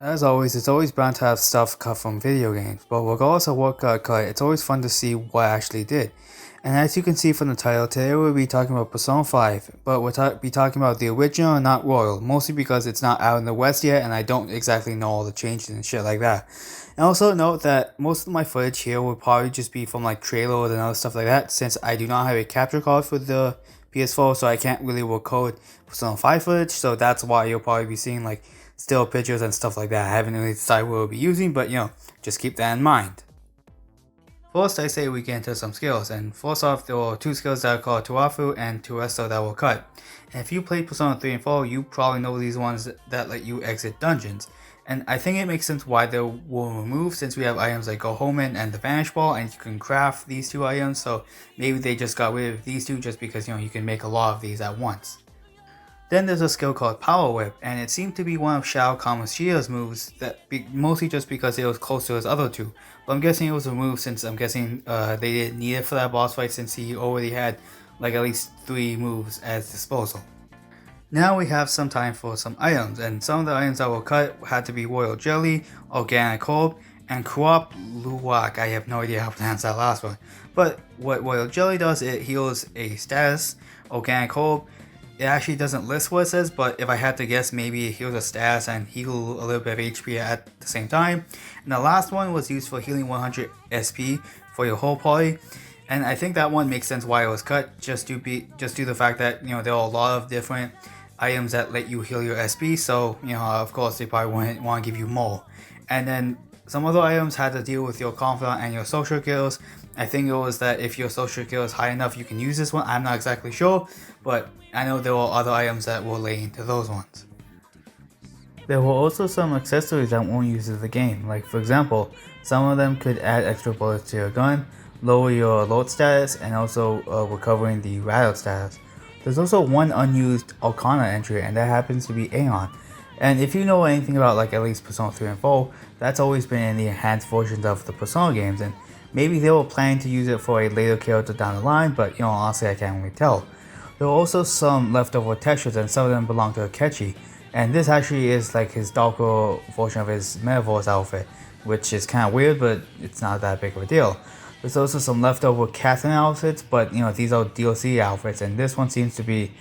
As always, it's always bound to have stuff cut from video games, but regardless of what got cut, it's always fun to see what actually did. And as you can see from the title, today we'll be talking about Persona 5, but be talking about the original and not Royal, mostly because it's not out in the West yet and I don't exactly know all the changes and shit like that. And also note that most of my footage here will probably just be from like trailers and other stuff like that, since I do not have a capture card for the PS4, so I can't really record Persona 5 footage, so that's why you'll probably be seeing like still pictures and stuff like that. I haven't really decided what we'll be using, but just keep that in mind. First, I say we get into some skills, and first off, there are two skills that are called Tuafu and Tuesto that will cut. And if you played Persona 3 and 4, you probably know these ones that let you exit dungeons. And I think it makes sense why they were removed, since we have items like Go Home and the Vanish Ball, and you can craft these two items, so maybe they just got rid of these two just because you can make a lot of these at once. Then there's a skill called Power Whip, and it seemed to be one of Shao Kamashida's moves, mostly just because it was close to his other two. But I'm guessing it was removed since I'm guessing they didn't need it for that boss fight, since he already had like at least 3 moves at his disposal. Now we have some time for some items, and some of the items that were cut had to be Royal Jelly, Organic Herb, and Kuop Luwak. I have no idea how to pronounce that last one. But what Royal Jelly does, it heals a status. Organic Herb, it actually doesn't list what it says, but if I had to guess, maybe it heals a status and heal a little bit of HP at the same time. And the last one was used for healing 100 SP for your whole party. And I think that one makes sense why it was cut, just due to the fact that there are a lot of different items that let you heal your SP, so of course they probably wouldn't want to give you more. And then some other items had to deal with your confidant and your social skills. I think it was that if your social skill is high enough, you can use this one. I'm not exactly sure, but I know there were other items that will lay into those ones. There were also some accessories that won't use in the game, like for example, some of them could add extra bullets to your gun, lower your alert status, and also recovering the rattle status. There's also one unused Arcana entry, and that happens to be Aeon. And if you know anything about like at least Persona 3 and 4, that's always been in the enhanced versions of the Persona games, and maybe they were planning to use it for a later character down the line, but honestly I can't really tell. There are also some leftover textures, and some of them belong to Akechi, and this actually is like his darker version of his Metaverse outfit, which is kind of weird, but it's not that big of a deal. There's also some leftover Catherine outfits, but these are DLC outfits, and this one seems to be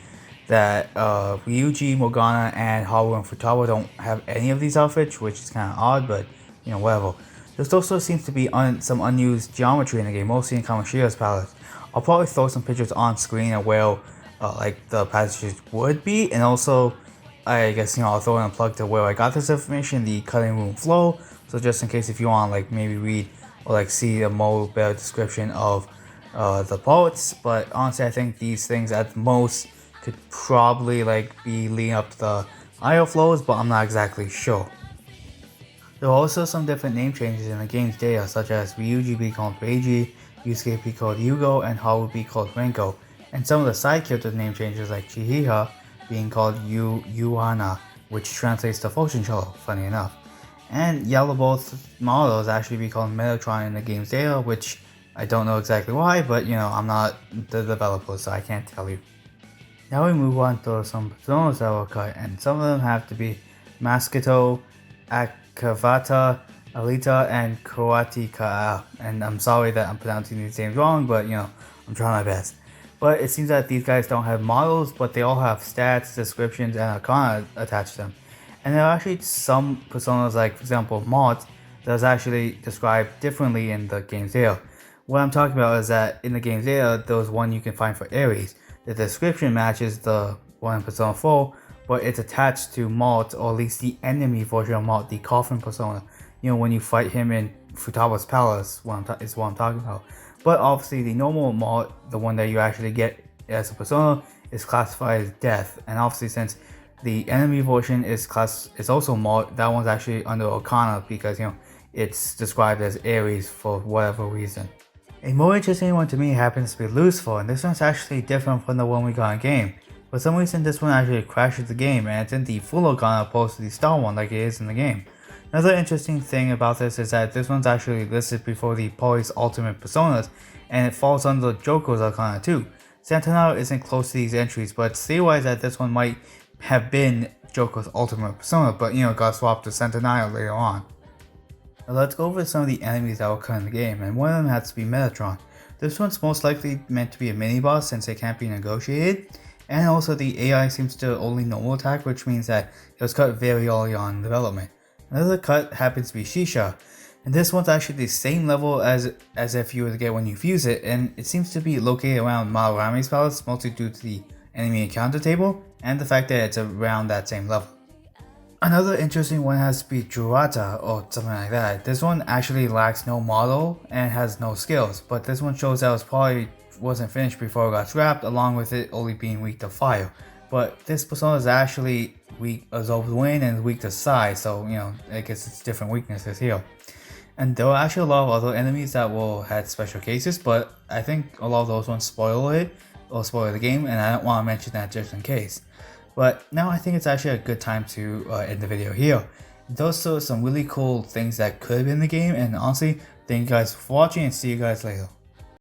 that Ryuji, Morgana, and Haru and Futaba don't have any of these outfits, which is kind of odd, but whatever. There also seems to be some unused geometry in the game, mostly in Kamashida's palette. I'll probably throw some pictures on screen of where like the passages would be, and also I guess I'll throw in a plug to where I got this information, the cutting room flow, so just in case if you want like maybe read or like see a more better description of the parts. But honestly I think these things at most could probably like be leading up to the IO flows, but I'm not exactly sure. There are also some different name changes in the game's data, such as Ryuji be called Reiji, Yusuke be called Yugo, and Haru be called Renko. And some of the side character name changes, like Chihiha being called Yuana, which translates to fortune teller, funny enough. And Yellowbolt models actually be called Metatron in the game's data, which I don't know exactly why, but I'm not the developer, so I can't tell you. Now we move on to some personas that were cut, and some of them have to be Masketo, Akavata, Alita, and Koatika. And I'm sorry that I'm pronouncing these names wrong, but I'm trying my best. But it seems that these guys don't have models, but they all have stats, descriptions, and arcana attached to them. And there are actually some personas, like for example Mott, that is actually described differently in the game's data. What I'm talking about is that in the game's data, there was one you can find for Ares. The description matches the one in Persona 4, but it's attached to Mott, or at least the enemy version of Mott, the Coffin persona. When you fight him in Futaba's Palace, is what I'm talking about. But obviously the normal Mott, the one that you actually get as a persona, is classified as Death. And obviously since the enemy version is also Mott, that one's actually under Arcana because it's described as Ares for whatever reason. A more interesting one to me happens to be Lucifer, and this one's actually different from the one we got in game. For some reason this one actually crashes the game, and it's in the full Arcana opposed to the star one like it is in the game. Another interesting thing about this is that this one's actually listed before the Poly's ultimate personas, and it falls under Joker's Arcana too. Santanaro isn't close to these entries, but it's theorized that this one might have been Joker's ultimate persona, but you know, got swapped to Centennial later on. Now let's go over some of the enemies that will come in the game, and one of them has to be Metatron. This one's most likely meant to be a mini boss since it can't be negotiated, and also the AI seems to only normal attack, which means that it was cut very early on in development. Another cut happens to be Shisha, and this one's actually the same level as if you were to get when you fuse it, and it seems to be located around Malarame's palace, mostly due to the enemy encounter table, and the fact that it's around that same level. Another interesting one has to be Jurata or something like that. This one actually lacks no model and has no skills, but this one shows that it probably wasn't finished before it got scrapped, along with it only being weak to fire. But this persona is actually weak as over wind and weak to size, so you know, I guess it's different weaknesses here. And there are actually a lot of other enemies that will have special cases, but I think a lot of those ones spoil it or spoil the game, and I don't want to mention that just in case. But now I think it's actually a good time to end the video here. Those are some really cool things that could have been in the game, and honestly, thank you guys for watching and see you guys later.